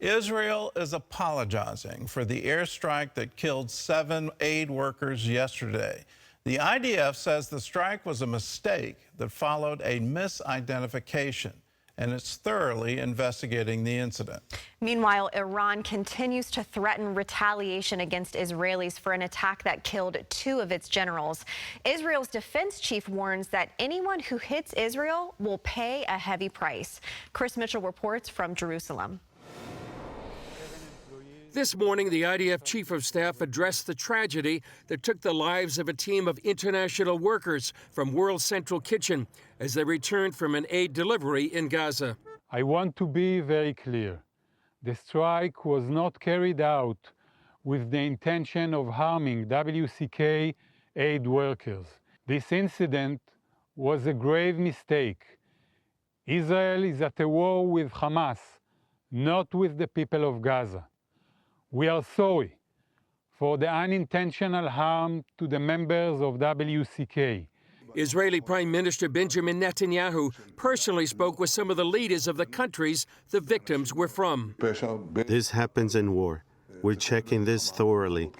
Israel is apologizing for the airstrike that killed 7 aid workers yesterday. The IDF says the strike was a mistake that followed a misidentification, and it's thoroughly investigating the incident. Meanwhile, Iran continues to threaten retaliation against Israelis for an attack that killed 2 of its generals. Israel's defense chief warns that anyone who hits Israel will pay a heavy price. Chris Mitchell reports from Jerusalem. This morning, the IDF Chief of Staff addressed the tragedy that took the lives of a team of international workers from World Central Kitchen as they returned from an aid delivery in Gaza. I want to be very clear. The strike was not carried out with the intention of harming WCK aid workers. This incident was a grave mistake. Israel is at a war with Hamas, not with the people of Gaza. We are sorry for the unintentional harm to the members of WCK. Israeli Prime Minister Benjamin Netanyahu personally spoke with some of the leaders of the countries the victims were from. This happens in war. We're checking this thoroughly.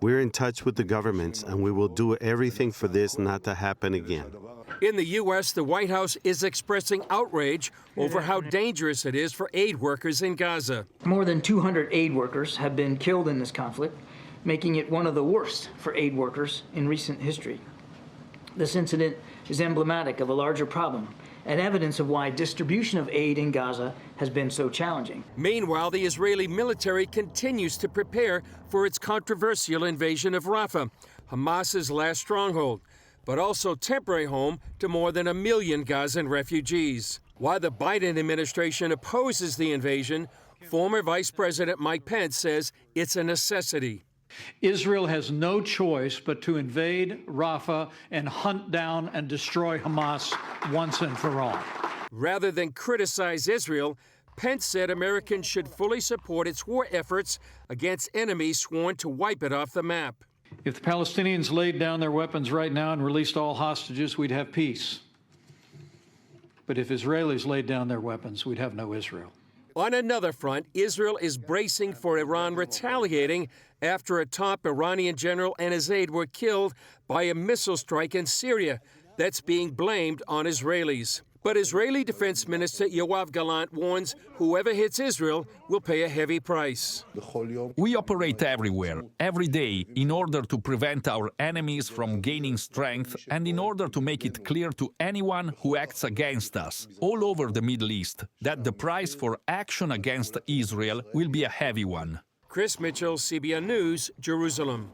We're in touch with the governments, and we will do everything for this not to happen again. In the U.S., the White House is expressing outrage over how dangerous it is for aid workers in Gaza. More than 200 aid workers have been killed in this conflict, making it one of the worst for aid workers in recent history. This incident is emblematic of a larger problem and evidence of why distribution of aid in Gaza has been so challenging. Meanwhile, the Israeli military continues to prepare for its controversial invasion of Rafah, Hamas's last stronghold, but also temporary home to more than 1 million Gazan refugees. While the Biden administration opposes the invasion, former Vice President Mike Pence says it's a necessity. Israel has no choice but to invade Rafah and hunt down and destroy Hamas once and for all. Rather than criticize Israel, Pence said Americans should fully support its war efforts against enemies sworn to wipe it off the map. If the Palestinians laid down their weapons right now and released all hostages, we'd have peace. But if Israelis laid down their weapons, we'd have no Israel. On another front, Israel is bracing for Iran retaliating after a top Iranian general and his aide were killed by a missile strike in Syria that's being blamed on Israelis. But Israeli Defense Minister Yoav Gallant warns whoever hits Israel will pay a heavy price. We operate everywhere, every day, in order to prevent our enemies from gaining strength and in order to make it clear to anyone who acts against us, all over the Middle East, that the price for action against Israel will be a heavy one. Chris Mitchell, CBN News, Jerusalem.